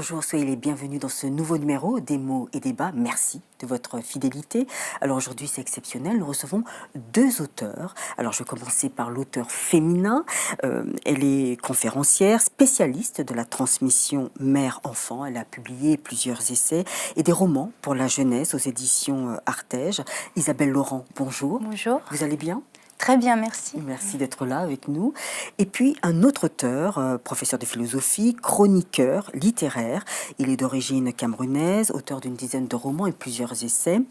Bonjour, soyez les bienvenus dans ce nouveau numéro des mots et débats. Merci de votre fidélité. Alors aujourd'hui c'est exceptionnel, nous recevons deux auteurs. Alors je vais commencer par l'auteur féminin. Elle est conférencière, spécialiste de la transmission mère-enfant. Elle a publié plusieurs essais et des romans pour la jeunesse aux éditions Artege. Isabelle Laurent, bonjour. Bonjour. Vous allez bien ? Très bien, merci. Merci d'être là avec nous. Et puis un autre auteur, professeur de philosophie, chroniqueur littéraire. Il est d'origine camerounaise, auteur d'une dizaine de romans et plusieurs essais.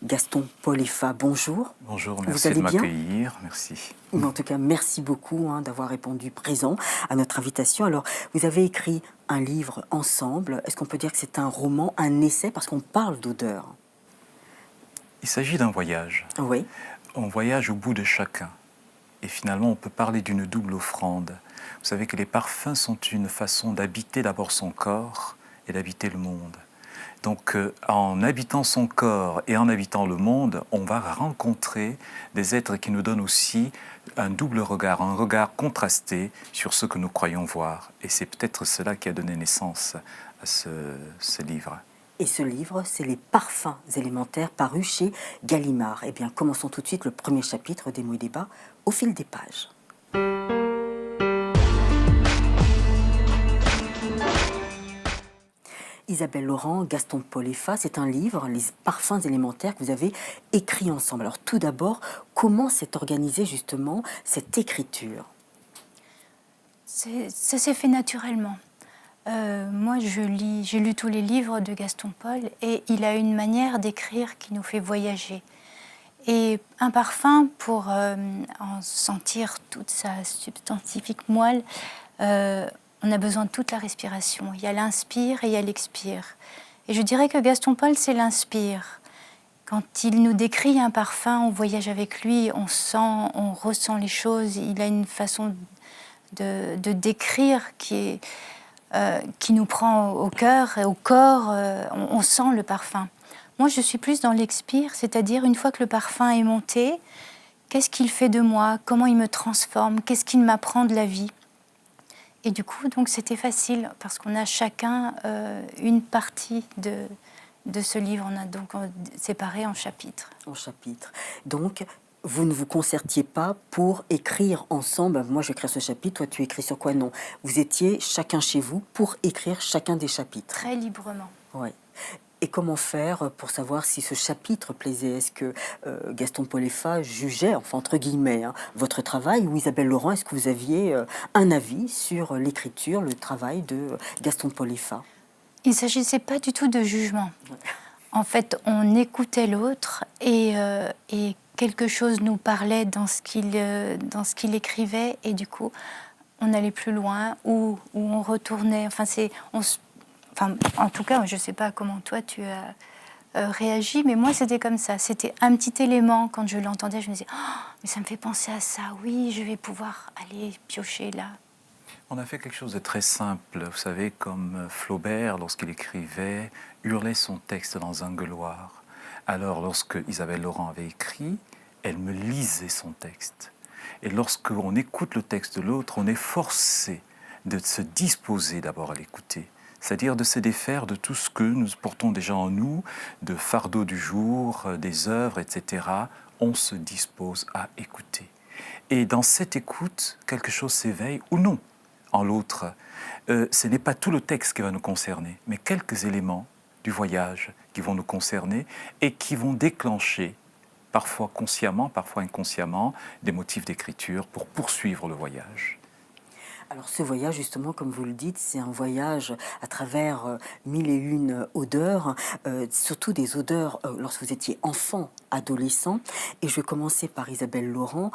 Gaston Polefa, bonjour. Bonjour, merci de m'accueillir. Merci. Mais en tout cas, merci beaucoup d'avoir répondu présent à notre invitation. Alors, vous avez écrit un livre ensemble. Est-ce qu'on peut dire que c'est un roman, un essai, parce qu'on parle d'odeur? Il s'agit d'un voyage. Oui. On voyage au bout de chacun. Et finalement, on peut parler d'une double offrande. Vous savez que les parfums sont une façon d'habiter d'abord son corps et d'habiter le monde. Donc, en habitant son corps et en habitant le monde, on va rencontrer des êtres qui nous donnent aussi un double regard, un regard contrasté sur ce que nous croyons voir. Et c'est peut-être cela qui a donné naissance à ce livre. Et ce livre, c'est les parfums élémentaires parus chez Gallimard. Eh bien, commençons tout de suite le premier chapitre des mots et débats au fil des pages. Isabelle Laurent, Gaston Polefa, c'est un livre, Les parfums élémentaires, que vous avez écrit ensemble. Alors tout d'abord, comment s'est organisée justement cette écriture? Ça s'est fait naturellement. Moi, j'ai lu tous les livres de Gaston Paul et il a une manière d'écrire qui nous fait voyager. Et un parfum, pour en sentir toute sa substantifique moelle, on a besoin de toute la respiration. Il y a l'inspire et il y a l'expire. Et je dirais que Gaston Paul, c'est l'inspire. Quand il nous décrit un parfum, on voyage avec lui, on sent, on ressent les choses. Il a une façon de décrire qui nous prend au cœur et au corps. On sent le parfum. Moi, je suis plus dans l'expire, c'est-à-dire une fois que le parfum est monté, qu'est-ce qu'il fait de moi? Comment il me transforme? Qu'est-ce qu'il m'apprend de la vie? Et du coup, donc, c'était facile parce qu'on a chacun une partie de ce livre. On a donc séparé en chapitres. En chapitres. Donc, vous ne vous concertiez pas pour écrire ensemble. Moi, j'écris ce chapitre, toi, tu écris sur quoi? Non. Vous étiez chacun chez vous pour écrire chacun des chapitres. Très librement. Oui. Et comment faire pour savoir si ce chapitre plaisait? Est-ce que Gaston Polefa jugeait, enfin entre guillemets, votre travail, ou Isabelle Laurent, est-ce que vous aviez un avis sur l'écriture, le travail de Gaston Polefa? Il ne s'agissait pas du tout de jugement. En fait, on écoutait l'autre et quelque chose nous parlait dans ce qu'il écrivait et du coup, on allait plus loin ou on retournait. En tout cas, je ne sais pas comment toi tu as réagi, mais moi c'était comme ça. C'était un petit élément, quand je l'entendais, je me disais « Oh, mais ça me fait penser à ça, oui, je vais pouvoir aller piocher là ». On a fait quelque chose de très simple, vous savez, comme Flaubert, lorsqu'il écrivait, hurlait son texte dans un gueuloir. Alors, lorsque Isabelle Laurent avait écrit, elle me lisait son texte. Et lorsqu'on écoute le texte de l'autre, on est forcé de se disposer d'abord à l'écouter. C'est-à-dire de se défaire de tout ce que nous portons déjà en nous, de fardeau du jour, des œuvres, etc. On se dispose à écouter. Et dans cette écoute, quelque chose s'éveille ou non en l'autre. Ce n'est pas tout le texte qui va nous concerner, mais quelques éléments du voyage qui vont nous concerner et qui vont déclencher, parfois consciemment, parfois inconsciemment, des motifs d'écriture pour poursuivre le voyage. Alors ce voyage, justement, comme vous le dites, c'est un voyage à travers mille et une odeurs, surtout des odeurs lorsque vous étiez enfant, adolescent. Et je vais commencer par Isabelle Laurent.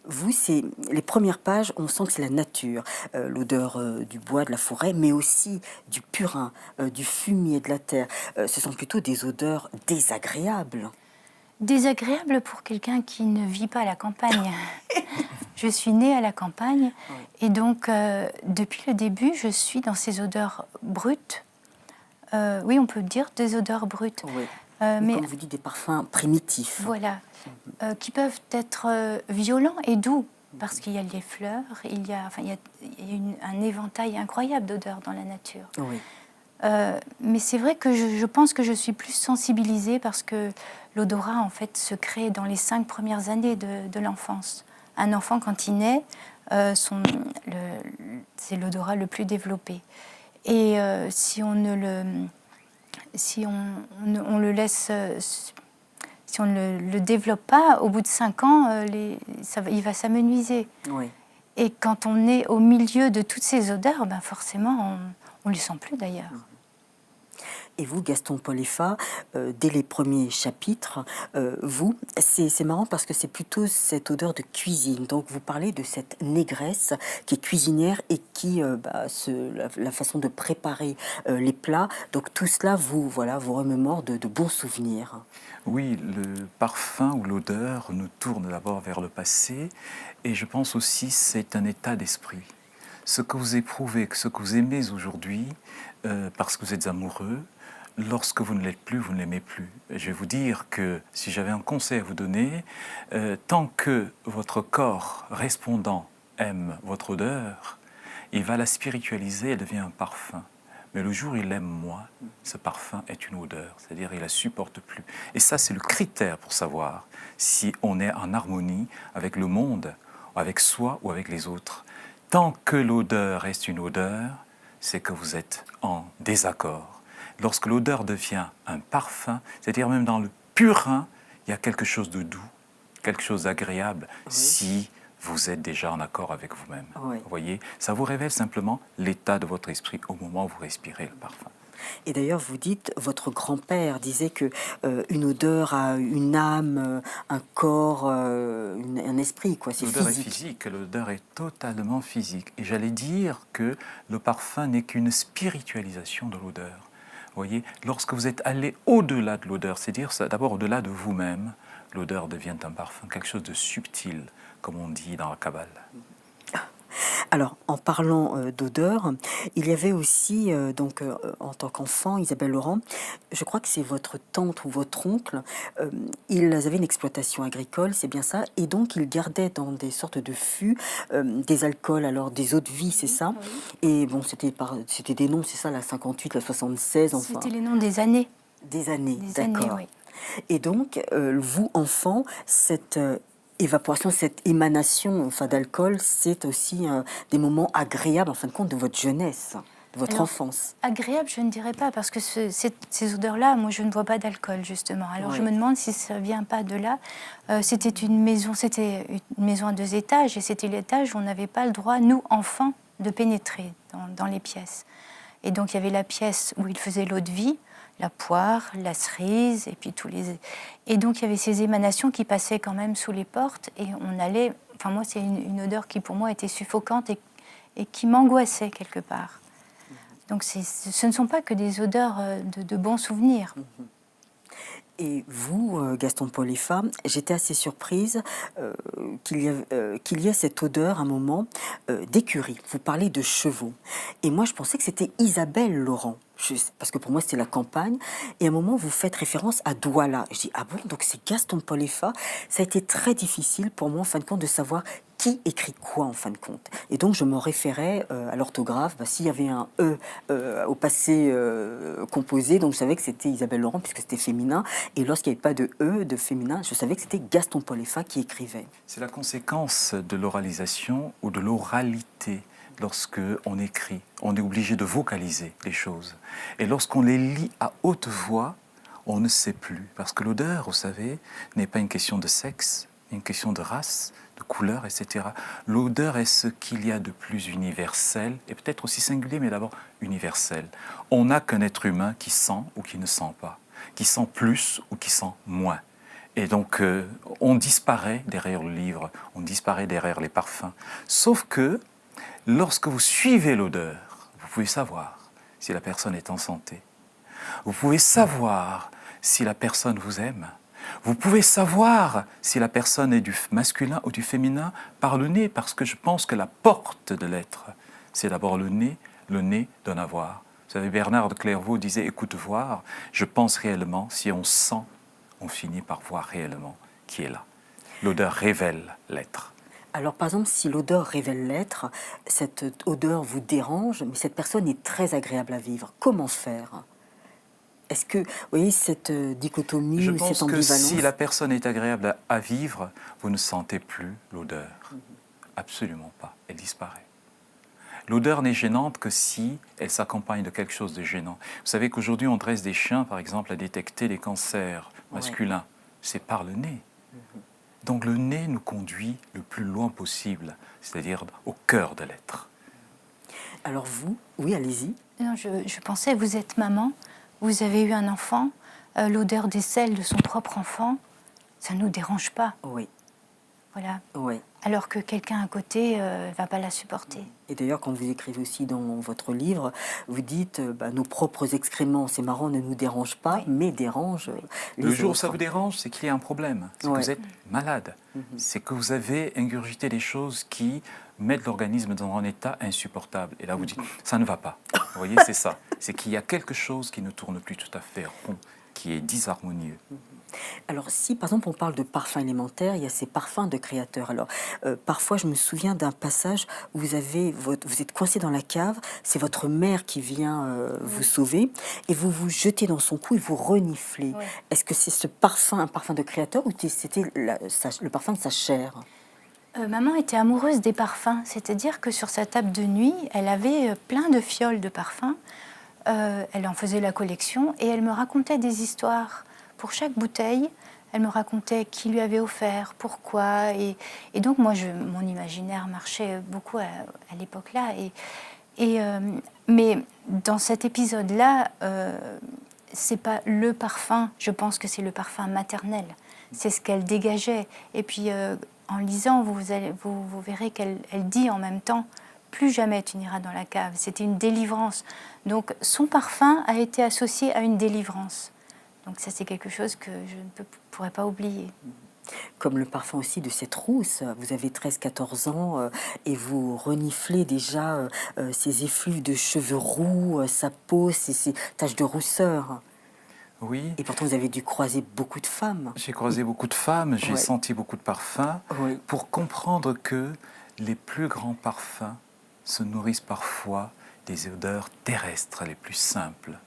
Vous, c'est les premières pages, on sent que c'est la nature, l'odeur du bois, de la forêt, mais aussi du purin, du fumier, de la terre. Ce sont plutôt des odeurs désagréables. Désagréable pour quelqu'un qui ne vit pas à la campagne. Je suis née à la campagne et donc depuis le début, je suis dans ces odeurs brutes. Oui, on peut dire des odeurs brutes. Oui. Mais comme vous dites, des parfums primitifs. Voilà, qui peuvent être violents et doux parce qu'il y a les fleurs, il y a un éventail incroyable d'odeurs dans la nature. Oui. Mais c'est vrai que je pense que je suis plus sensibilisée parce que l'odorat, en fait, se crée dans les 5 premières années de l'enfance. Un enfant, quand il naît, c'est l'odorat le plus développé. Et si on ne le, si on le laisse, si on ne le développe pas, au bout de 5 ans, il va s'amenuiser. Oui. Et quand on est au milieu de toutes ces odeurs, ben forcément, on ne les sent plus d'ailleurs. Et vous, Gaston Polefa, dès les premiers chapitres, c'est marrant parce que c'est plutôt cette odeur de cuisine. Donc vous parlez de cette négresse qui est cuisinière et qui, la façon de préparer les plats. Donc tout cela vous remémore de bons souvenirs. Oui, le parfum ou l'odeur nous tourne d'abord vers le passé et je pense aussi c'est un état d'esprit. Ce que vous éprouvez, ce que vous aimez aujourd'hui, parce que vous êtes amoureux, lorsque vous ne l'êtes plus, vous ne l'aimez plus. Et je vais vous dire que si j'avais un conseil à vous donner, tant que votre corps répondant aime votre odeur, il va la spiritualiser, elle devient un parfum. Mais le jour où il l'aime moins, ce parfum est une odeur, c'est-à-dire il ne la supporte plus. Et ça, c'est le critère pour savoir si on est en harmonie avec le monde, avec soi ou avec les autres. Tant que l'odeur reste une odeur, c'est que vous êtes en désaccord. Lorsque l'odeur devient un parfum, c'est-à-dire même dans le purin, il y a quelque chose de doux, quelque chose d'agréable, Oui. si vous êtes déjà en accord avec vous-même. Oui. Vous voyez, ça vous révèle simplement l'état de votre esprit au moment où vous respirez le parfum. Et d'ailleurs, vous dites, votre grand-père disait que une odeur a une âme, un corps, un esprit, quoi. C'est L'odeur est physique. physique, l'odeur est totalement physique. Et j'allais dire que le parfum n'est qu'une spiritualisation de l'odeur. Vous voyez, lorsque vous êtes allé au-delà de l'odeur, c'est-à-dire d'abord au-delà de vous-même, l'odeur devient un parfum, quelque chose de subtil, comme on dit dans la Kabbale. Alors, en parlant d'odeur, il y avait aussi, en tant qu'enfant, Isabelle Laurent, je crois que c'est votre tante ou votre oncle, ils avaient une exploitation agricole, c'est bien ça, et donc ils gardaient dans des sortes de fûts des alcools, alors des eaux de vie, c'est ça. Et bon, c'était des noms, c'est ça, la 58, la 76, enfin. C'était les noms des années. Des années, Des années, d'accord. oui. Et donc, vous, enfant, cette évaporation, cette émanation d'alcool, c'est aussi des moments agréables, en fin de compte, de votre jeunesse, de votre Alors, enfance. Agréable, je ne dirais pas, parce que ces odeurs-là, moi, je ne vois pas d'alcool, justement. Alors, Ouais. je me demande si ça ne vient pas de là. C'était une maison à 2 étages, et c'était l'étage où on n'avait pas le droit, nous, enfants, de pénétrer dans les pièces. Et donc, il y avait la pièce où il faisait l'eau de vie, la poire, la cerise, et puis Et donc, il y avait ces émanations qui passaient quand même sous les portes, et on allait... Enfin, moi, c'est une odeur qui, pour moi, était suffocante et qui m'angoissait quelque part. Donc ce ne sont pas que des odeurs de bons souvenirs. Et vous, Gaston Polefa, j'étais assez surprise qu'il y ait cette odeur, à un moment, d'écurie. Vous parlez de chevaux. Et moi, je pensais que c'était Isabelle Laurent. Parce que pour moi, c'était la campagne. Et à un moment, vous faites référence à Douala. Je dis, ah bon, donc c'est Gaston Polefa. Ça a été très difficile pour moi, en fin de compte, de savoir qui écrit quoi, en fin de compte. Et donc, je me référais à l'orthographe. S'il y avait un E au passé composé, donc je savais que c'était Isabelle Laurent, puisque c'était féminin. Et lorsqu'il n'y avait pas de E, de féminin, je savais que c'était Gaston Polefa qui écrivait. C'est la conséquence de l'oralisation ou de l'oralité. Lorsque on écrit, on est obligé de vocaliser les choses. Et lorsqu'on les lit à haute voix, on ne sait plus. Parce que l'odeur, vous savez, n'est pas une question de sexe, une question de race, de couleur, etc. L'odeur est ce qu'il y a de plus universel, et peut-être aussi singulier, mais d'abord universel. On n'a qu'un être humain qui sent ou qui ne sent pas, qui sent plus ou qui sent moins. Et donc, on disparaît derrière le livre, on disparaît derrière les parfums. Sauf que, lorsque vous suivez l'odeur, vous pouvez savoir si la personne est en santé. Vous pouvez savoir si la personne vous aime. Vous pouvez savoir si la personne est du masculin ou du féminin par le nez, parce que je pense que la porte de l'être, c'est d'abord le nez donne à voir. Vous savez, Bernard de Clairvaux disait « écoute voir, je pense réellement, si on sent, on finit par voir réellement qui est là ». L'odeur révèle l'être. Alors, par exemple, si l'odeur révèle l'être, cette odeur vous dérange, mais cette personne est très agréable à vivre. Comment faire? Est-ce que, vous voyez, cette dichotomie Je ou cette pense que si ambivalence? la personne est agréable à vivre, vous ne sentez plus l'odeur. Absolument pas. Elle disparaît. L'odeur n'est gênante que si elle s'accompagne de quelque chose de gênant. Vous savez qu'aujourd'hui, on dresse des chiens, par exemple, à détecter les cancers masculins. C'est par le nez. Donc le nez nous conduit le plus loin possible, c'est-à-dire au cœur de l'être. Alors vous, oui, allez-y. Non, je pensais, vous êtes maman, vous avez eu un enfant, l'odeur des selles de son propre enfant, ça ne nous dérange pas. Oui, Voilà. oui. Alors que quelqu'un à côté ne va pas la supporter. Et d'ailleurs, quand vous écrivez aussi dans votre livre, vous dites nos propres excréments, c'est marrant, ne nous dérangent pas, Oui. mais dérangent les Le jour où autres. ça vous dérange, c'est qu'il y a un problème, c'est que Ouais. vous êtes malade, c'est que vous avez ingurgité des choses qui mettent l'organisme dans un état insupportable. Et là, vous dites, ça ne va pas. Vous voyez, c'est ça. C'est qu'il y a quelque chose qui ne tourne plus tout à fait rond, qui est disharmonieux. Alors si par exemple on parle de parfums élémentaires, il y a ces parfums de créateurs. Alors parfois je me souviens d'un passage où vous êtes coincé dans la cave, c'est votre mère qui vient vous sauver et vous vous jetez dans son cou et vous reniflez. Oui. Est-ce que c'est ce parfum, un parfum de créateur ou c'était le parfum de sa chair? Maman était amoureuse des parfums, c'est-à-dire que sur sa table de nuit, elle avait plein de fioles de parfums. Elle en faisait la collection et elle me racontait des histoires. Pour chaque bouteille, elle me racontait qui lui avait offert, pourquoi. Et donc, moi, mon imaginaire marchait beaucoup à l'époque-là. Mais dans cet épisode-là, c'est pas le parfum, je pense que c'est le parfum maternel. C'est ce qu'elle dégageait. Et puis, en lisant, vous verrez qu'elle dit en même temps « Plus jamais tu n'iras dans la cave ». C'était une délivrance. Donc, son parfum a été associé à une délivrance. Donc ça, c'est quelque chose que je ne pourrais pas oublier. Comme le parfum aussi de cette rousse. Vous avez 13-14 ans et vous reniflez déjà ces effluves de cheveux roux, sa peau, ces taches de rousseur. Oui, Et pourtant, vous avez dû croiser beaucoup de femmes. j'ai croisé beaucoup de femmes, j'ai Ouais. senti beaucoup de parfums, Oui. pour comprendre que les plus grands parfums se nourrissent parfois des odeurs terrestres les plus simples,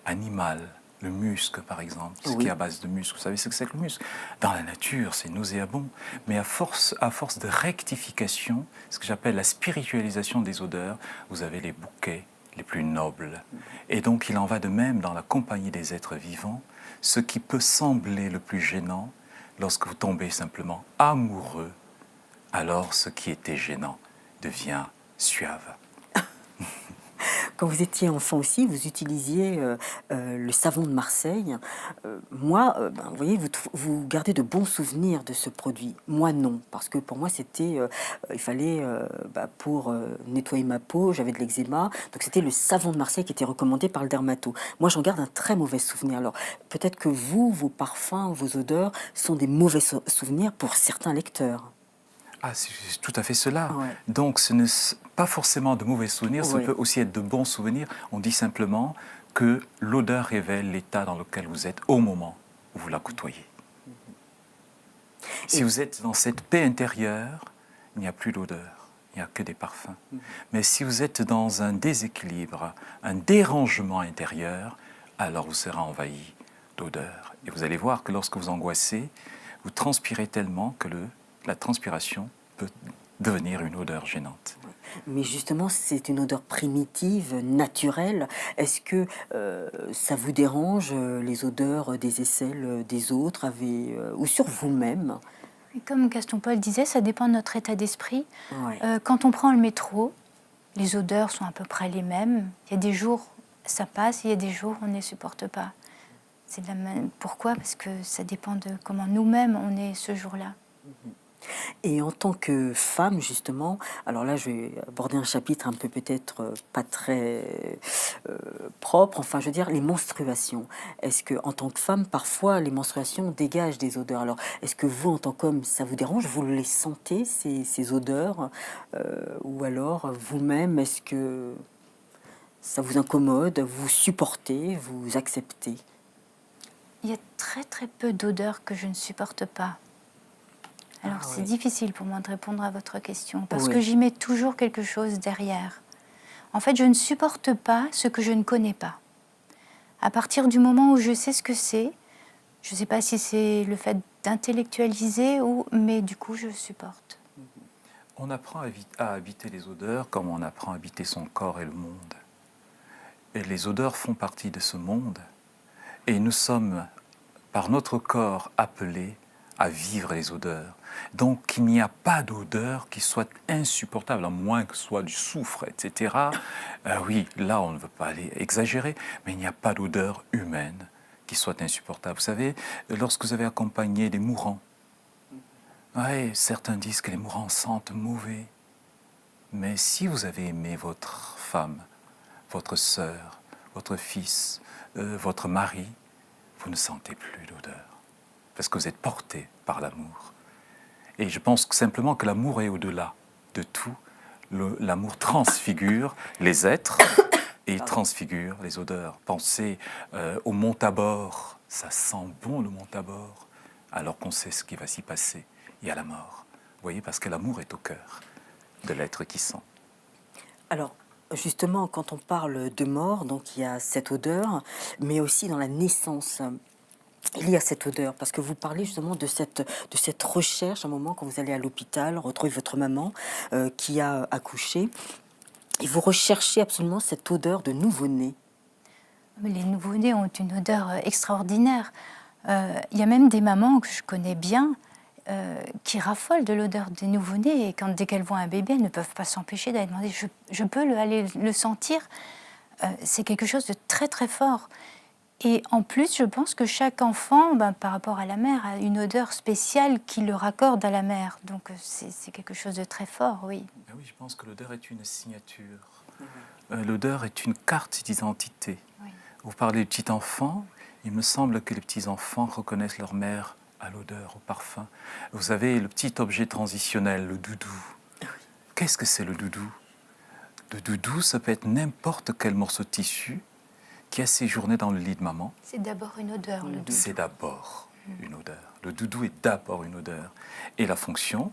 animales. Le musc, par exemple, ce qui est à base de musc. Vous savez ce que c'est que le musc? Dans la nature, c'est nauséabond. Mais à force de rectification, ce que j'appelle la spiritualisation des odeurs, vous avez les bouquets les plus nobles. Et donc, il en va de même dans la compagnie des êtres vivants. Ce qui peut sembler le plus gênant, lorsque vous tombez simplement amoureux, alors ce qui était gênant devient suave. Quand vous étiez enfant aussi, vous utilisiez le savon de Marseille. Moi, vous voyez, vous gardez de bons souvenirs de ce produit. Moi, non, parce que pour moi, c'était, il fallait, pour nettoyer ma peau, j'avais de l'eczéma, donc c'était le savon de Marseille qui était recommandé par le dermato. Moi, j'en garde un très mauvais souvenir. Alors, peut-être que vous, vos parfums, vos odeurs sont des mauvais souvenirs pour certains lecteurs. Ah, c'est tout à fait cela. Ouais. Donc, ce n'est pas forcément de mauvais souvenirs, ça Ouais. peut aussi être de bons souvenirs. On dit simplement que l'odeur révèle l'état dans lequel vous êtes au moment où vous la côtoyez. Si vous êtes dans cette paix intérieure, il n'y a plus d'odeur, il n'y a que des parfums. Mais si vous êtes dans un déséquilibre, un dérangement intérieur, alors vous serez envahi d'odeur. Et vous allez voir que lorsque vous angoissez, vous transpirez tellement que la transpiration peut devenir une odeur gênante. Mais justement, c'est une odeur primitive, naturelle. Est-ce que ça vous dérange, les odeurs des aisselles des autres ou sur vous-même? Et comme Gaston Paul disait, ça dépend de notre état d'esprit. Ouais. Quand on prend le métro, les odeurs sont à peu près les mêmes. Il y a des jours, ça passe, il y a des jours, on ne les supporte pas. C'est de la même. Pourquoi? Parce que ça dépend de comment nous-mêmes on est ce jour-là. Et en tant que femme, justement, alors là, je vais aborder un chapitre un peu peut-être pas très propre, enfin, je veux dire, les menstruations. Est-ce que, en tant que femme, parfois, les menstruations dégagent des odeurs? Alors, est-ce que vous, en tant qu'homme, ça vous dérange? Vous les sentez, ces odeurs? Ou alors, vous-même, est-ce que ça vous incommode? Vous supportez? Vous acceptez? Il y a très très peu d'odeurs que je ne supporte pas. Alors Ah c'est oui. difficile pour moi de répondre à votre question parce Oui. que j'y mets toujours quelque chose derrière. En fait, je ne supporte pas ce que je ne connais pas. À partir du moment où je sais ce que c'est, je ne sais pas si c'est le fait d'intellectualiser mais du coup je supporte. On apprend à habiter les odeurs comme on apprend à habiter son corps et le monde. Et les odeurs font partie de ce monde. Et nous sommes, par notre corps, appelés à vivre les odeurs. Donc il n'y a pas d'odeur qui soit insupportable, à moins que ce soit du soufre, etc. Oui, là on ne veut pas aller exagérer, mais il n'y a pas d'odeur humaine qui soit insupportable. Vous savez, lorsque vous avez accompagné des mourants, ouais, certains disent que les mourants sentent mauvais. Mais si vous avez aimé votre femme, votre sœur, votre fils, votre mari, vous ne sentez plus d'odeur. Parce que vous êtes porté par l'amour. Et je pense simplement que l'amour est au-delà de tout. L'amour transfigure les êtres et il transfigure les odeurs. Pensez au mont Tabor. Ça sent bon le mont Tabor, alors qu'on sait ce qui va s'y passer. Il y a la mort. Vous voyez, parce que l'amour est au cœur de l'être qui sent. Alors, justement, quand on parle de mort, donc il y a cette odeur, mais aussi dans la naissance. Il y a cette odeur, parce que vous parlez justement de cette recherche, à un moment quand vous allez à l'hôpital, retrouver votre maman qui a accouché, et vous recherchez absolument cette odeur de nouveau-né. Les nouveau-nés ont une odeur extraordinaire. Il y a même des mamans que je connais bien qui raffolent de l'odeur des nouveau-nés et dès qu'elles voient un bébé, elles ne peuvent pas s'empêcher d'aller demander je peux aller le sentir. C'est quelque chose de très très fort. Et en plus, je pense que chaque enfant, par rapport à la mère, a une odeur spéciale qui le raccorde à la mère. Donc c'est quelque chose de très fort, oui. Ben oui, je pense que l'odeur est une signature. L'odeur est une carte d'identité. Oui. Vous parlez des petits enfants, il me semble que les petits enfants reconnaissent leur mère à l'odeur, au parfum. Vous avez le petit objet transitionnel, le doudou. Qu'est-ce que c'est le doudou? Le doudou, ça peut être n'importe quel morceau de tissu qui a séjourné dans le lit de maman. C'est d'abord une odeur, le doudou. C'est d'abord une odeur. Le doudou est d'abord une odeur. Et la fonction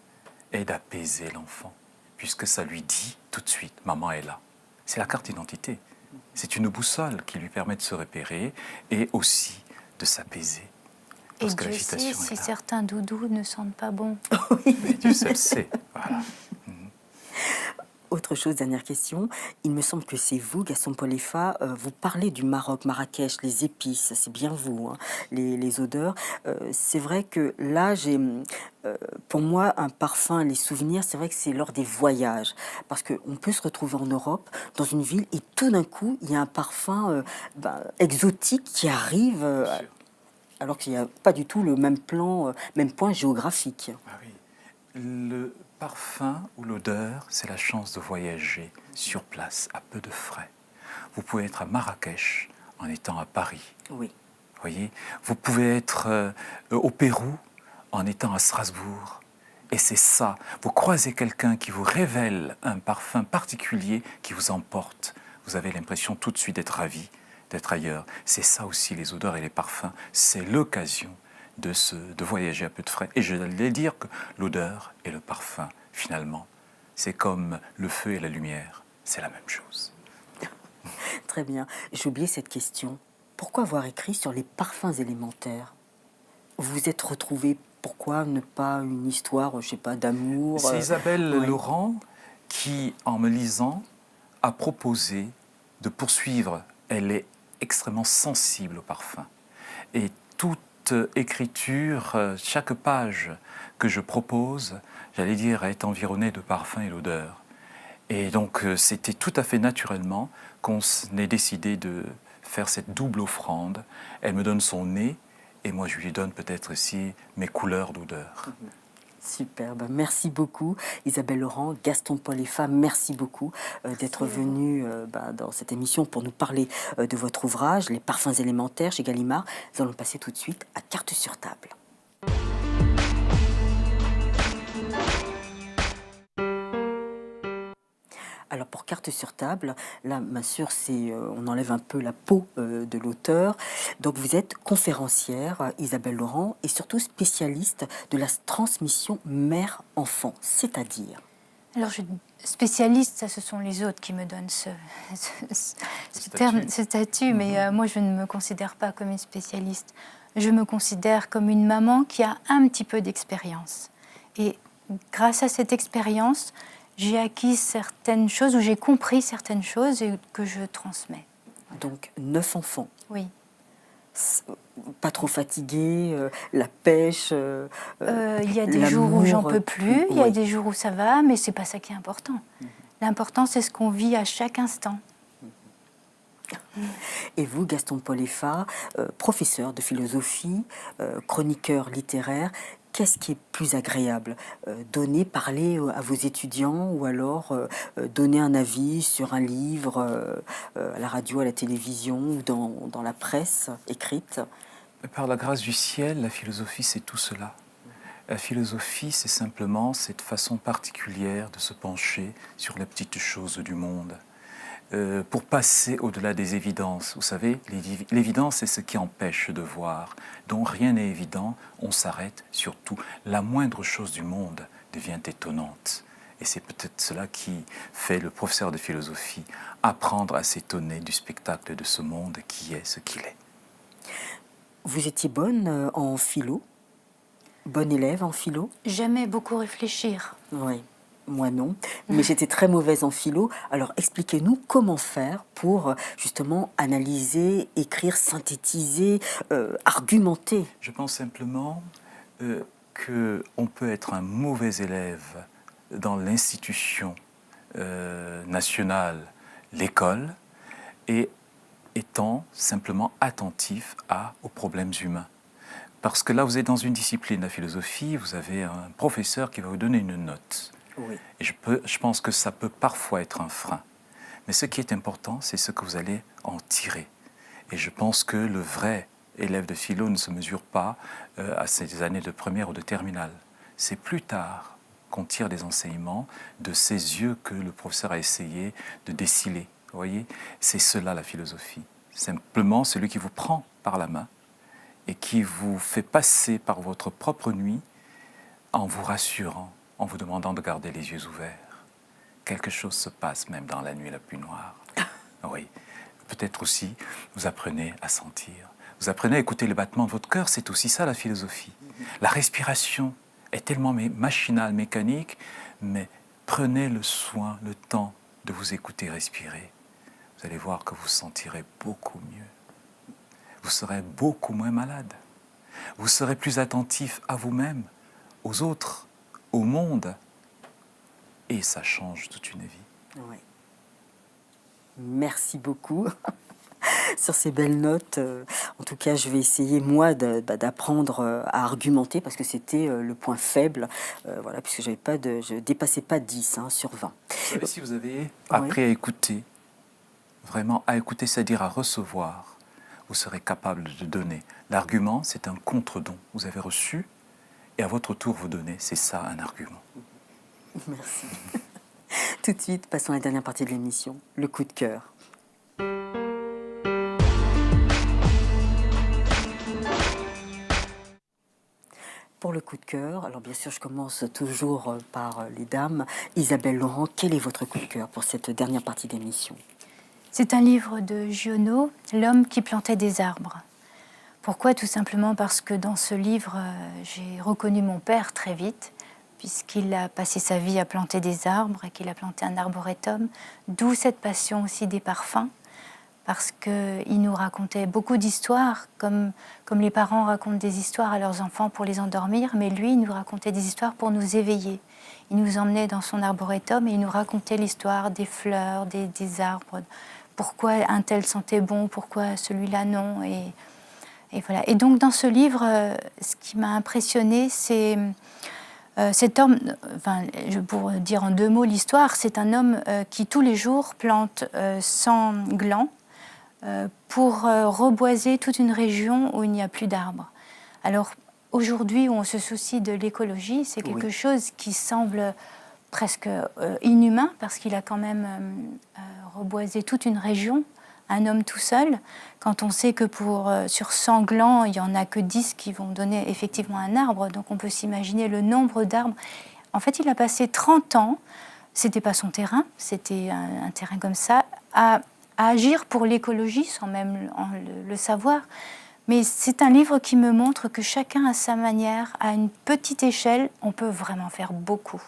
est d'apaiser l'enfant, puisque ça lui dit tout de suite, maman est là. C'est la carte d'identité. C'est une boussole qui lui permet de se repérer et aussi de s'apaiser. Et Parce que Dieu sait l'agitation si est là. certains doudous ne sentent pas bon. Mais Dieu seul sait. Voilà. Autre chose, dernière question. Il me semble que c'est vous, Gaston Polefa, vous parlez du Maroc, Marrakech, les épices, c'est bien vous, hein, les odeurs. C'est vrai que là, pour moi, un parfum, les souvenirs, c'est vrai que c'est lors des voyages. Parce qu'on peut se retrouver en Europe, dans une ville, et tout d'un coup, il y a un parfum exotique qui arrive, Bien sûr. alors qu'il n'y a pas du tout le même plan, même point géographique. Ah oui. Le parfum ou l'odeur, c'est la chance de voyager sur place, à peu de frais. Vous pouvez être à Marrakech en étant à Paris. Oui. Voyez, vous pouvez être au Pérou en étant à Strasbourg. Et c'est ça, vous croisez quelqu'un qui vous révèle un parfum particulier qui vous emporte. Vous avez l'impression tout de suite d'être ravi, d'être ailleurs. C'est ça aussi les odeurs et les parfums. C'est l'occasion de voyager à peu de frais. Et je vais dire que l'odeur et le parfum, finalement, c'est comme le feu et la lumière. C'est la même chose. Très bien. J'ai oublié cette question. Pourquoi avoir écrit sur les parfums élémentaires? Vous vous êtes retrouvé, pourquoi ne pas une histoire, je sais pas, d'amour? C'est Isabelle ouais. Laurent qui, en me lisant, a proposé de poursuivre. Elle est extrêmement sensible au parfum. Et toute écriture, chaque page que je propose, j'allais dire, est environnée de parfums et d'odeurs. Et donc, c'était tout à fait naturellement qu'on ait décidé de faire cette double offrande. Elle me donne son nez, et moi, je lui donne peut-être aussi mes couleurs d'odeur. Super, ben merci beaucoup Isabelle Laurent, Gaston Polefa, merci beaucoup d'être venu dans cette émission pour nous parler de votre ouvrage, Les parfums élémentaires chez Gallimard. Nous allons passer tout de suite à Carte sur table. Alors pour Carte sur table, là, bien sûr, on enlève un peu la peau de l'auteur. Donc, vous êtes conférencière, Isabelle Laurent, et surtout spécialiste de la transmission mère-enfant, c'est-à-dire... Alors, spécialiste, ça, ce sont les autres qui me donnent ce terme, ce statut, mais moi, je ne me considère pas comme une spécialiste. Je me considère comme une maman qui a un petit peu d'expérience. Et grâce à cette expérience, j'ai acquis certaines choses, ou j'ai compris certaines choses et que je transmets. Donc, 9 enfants. Oui. Pas trop fatigué, la pêche. Il y a des jours où j'en peux plus, il y a des jours où ça va, mais c'est pas ça qui est important. L'important, c'est ce qu'on vit à chaque instant. Et vous, Gaston Paul Effa, professeur de philosophie, chroniqueur littéraire, qu'est-ce qui est plus agréable? Parler à vos étudiants ou alors donner un avis sur un livre à la radio, à la télévision ou dans la presse écrite? Par la grâce du ciel, la philosophie, c'est tout cela. La philosophie, c'est simplement cette façon particulière de se pencher sur les petites choses du monde. Pour passer au-delà des évidences. Vous savez, l'évidence, c'est ce qui empêche de voir. Donc rien n'est évident, on s'arrête sur tout. La moindre chose du monde devient étonnante. Et c'est peut-être cela qui fait le professeur de philosophie apprendre à s'étonner du spectacle de ce monde qui est ce qu'il est. Vous étiez bonne en philo? Bonne élève en philo? J'aimais beaucoup réfléchir. Oui, moi non. Mais j'étais très mauvaise en philo. Alors expliquez-nous comment faire pour justement analyser, écrire, synthétiser, argumenter. Je pense simplement qu'on peut être un mauvais élève dans l'institution nationale, l'école, et étant simplement attentif aux problèmes humains. Parce que là, vous êtes dans une discipline, la philosophie, vous avez un professeur qui va vous donner une note. Oui. Et je pense que ça peut parfois être un frein. Mais ce qui est important, c'est ce que vous allez en tirer. Et je pense que le vrai élève de philo ne se mesure pas à ses années de première ou de terminale. C'est plus tard qu'on tire des enseignements de ces yeux que le professeur a essayé de déceler. Vous voyez, c'est cela la philosophie. Simplement celui qui vous prend par la main et qui vous fait passer par votre propre nuit en vous rassurant, en vous demandant de garder les yeux ouverts. Quelque chose se passe même dans la nuit la plus noire. Oui, peut-être aussi vous apprenez à sentir. Vous apprenez à écouter le battement de votre cœur, c'est aussi ça la philosophie. La respiration est tellement machinale, mécanique, mais prenez le soin, le temps de vous écouter respirer. Vous allez voir que vous sentirez beaucoup mieux. Vous serez beaucoup moins malade. Vous serez plus attentif à vous-même, aux autres, au monde. Et ça change toute une vie. Oui. Merci beaucoup sur ces belles notes. En tout cas, je vais essayer, moi, d'apprendre à argumenter parce que c'était le point faible, voilà, puisque je ne dépassais pas 10 sur 20. Vous savez, si vous avez appris à écouter, vraiment à écouter, c'est-à-dire à recevoir, vous serez capable de donner. L'argument, c'est un contre-don. Vous avez reçu et à votre tour, vous donnez. C'est ça, un argument. Merci. Tout de suite, passons à la dernière partie de l'émission, le coup de cœur. Pour le coup de cœur, alors bien sûr, je commence toujours par les dames. Isabelle Laurent, quel est votre coup de cœur pour cette dernière partie d'émission? C'est un livre de Giono, L'homme qui plantait des arbres. Pourquoi? Tout simplement parce que dans ce livre, j'ai reconnu mon père très vite, puisqu'il a passé sa vie à planter des arbres et qu'il a planté un arboretum, d'où cette passion aussi des parfums, parce qu'il nous racontait beaucoup d'histoires, comme les parents racontent des histoires à leurs enfants pour les endormir, mais lui, il nous racontait des histoires pour nous éveiller. Il nous emmenait dans son arboretum et il nous racontait l'histoire des fleurs, des arbres, pourquoi un tel sentait bon, pourquoi celui-là non, et voilà. Et donc dans ce livre, ce qui m'a impressionnée, c'est cet homme, pour dire en 2 mots l'histoire, c'est un homme qui tous les jours plante 100 glands pour reboiser toute une région où il n'y a plus d'arbres. Alors aujourd'hui, où on se soucie de l'écologie, c'est quelque chose qui semble presque inhumain, parce qu'il a quand même reboisé toute une région, un homme tout seul, quand on sait que sur 100 glands, il n'y en a que 10 qui vont donner effectivement un arbre, donc on peut s'imaginer le nombre d'arbres. En fait, il a passé 30 ans, c'était pas son terrain, c'était un terrain comme ça, à agir pour l'écologie sans même le savoir. Mais c'est un livre qui me montre que chacun à sa manière, à une petite échelle, on peut vraiment faire beaucoup.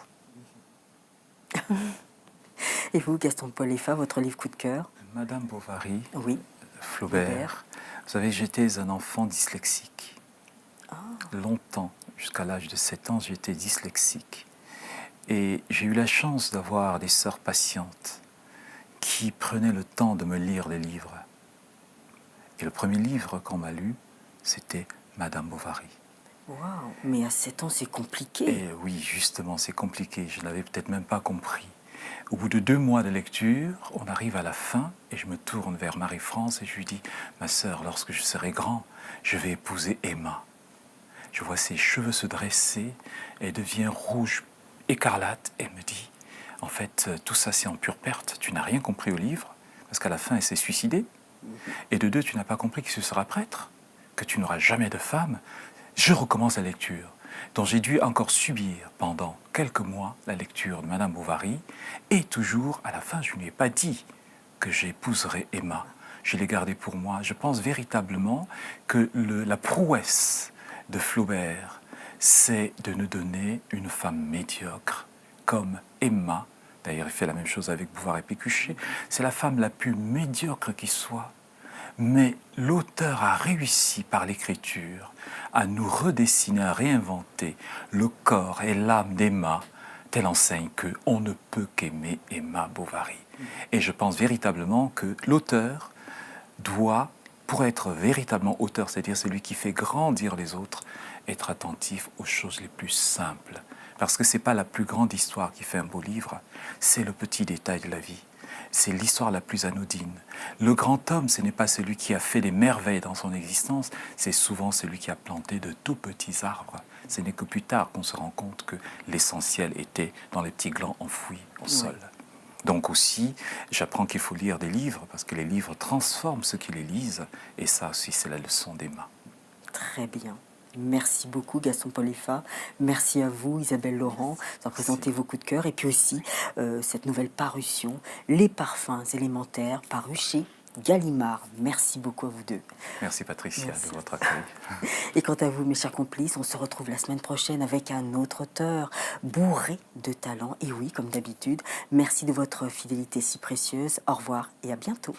Et vous, Gaston-Paul Effa, votre livre coup de cœur? Madame Bovary, Oui. Flaubert. Vous savez, j'étais un enfant dyslexique. Longtemps, jusqu'à l'âge de 7 ans, j'étais dyslexique. Et j'ai eu la chance d'avoir des sœurs patientes qui prenaient le temps de me lire les livres. Et le premier livre qu'on m'a lu, c'était Madame Bovary. Waouh, mais à 7 ans, c'est compliqué. Et oui, justement, c'est compliqué. Je ne l'avais peut-être même pas compris. Au bout de 2 mois de lecture, on arrive à la fin et je me tourne vers Marie-France et je lui dis « Ma sœur, lorsque je serai grand, je vais épouser Emma. » Je vois ses cheveux se dresser, elle devient rouge écarlate et me dit « En fait, tout ça c'est en pure perte, tu n'as rien compris au livre, parce qu'à la fin elle s'est suicidée. Et de 2, tu n'as pas compris qu'il se sera prêtre, que tu n'auras jamais de femme. Je recommence la lecture. » Donc j'ai dû encore subir pendant quelques mois la lecture de Madame Bovary. Et toujours, à la fin, je ne lui ai pas dit que j'épouserais Emma. Je l'ai gardé pour moi. Je pense véritablement que la prouesse de Flaubert, c'est de nous donner une femme médiocre comme Emma. D'ailleurs, il fait la même chose avec Bouvard et Pécuchet. C'est la femme la plus médiocre qui soit. Mais l'auteur a réussi par l'écriture à nous redessiner, à réinventer le corps et l'âme d'Emma, telle enseigne qu'on ne peut qu'aimer Emma Bovary. Et je pense véritablement que l'auteur doit, pour être véritablement auteur, c'est-à-dire celui qui fait grandir les autres, être attentif aux choses les plus simples. Parce que ce n'est pas la plus grande histoire qui fait un beau livre, c'est le petit détail de la vie. C'est l'histoire la plus anodine. Le grand homme, ce n'est pas celui qui a fait des merveilles dans son existence, c'est souvent celui qui a planté de tout petits arbres. Ce n'est que plus tard qu'on se rend compte que l'essentiel était dans les petits glands enfouis au sol. Donc aussi, j'apprends qu'il faut lire des livres, parce que les livres transforment ceux qui les lisent, et ça aussi, c'est la leçon d'Emma. Très bien. Merci beaucoup Gaston-Paul Effa. Merci à vous Isabelle Laurent d'avoir présenté vos coups de cœur et puis aussi cette nouvelle parution, Les parfums élémentaires, paru chez Gallimard. Merci beaucoup à vous deux. Merci Patricia Merci. de votre accueil. Et quant à vous mes chers complices, on se retrouve la semaine prochaine avec un autre auteur bourré de talent. Et oui, comme d'habitude, merci de votre fidélité si précieuse. Au revoir et à bientôt.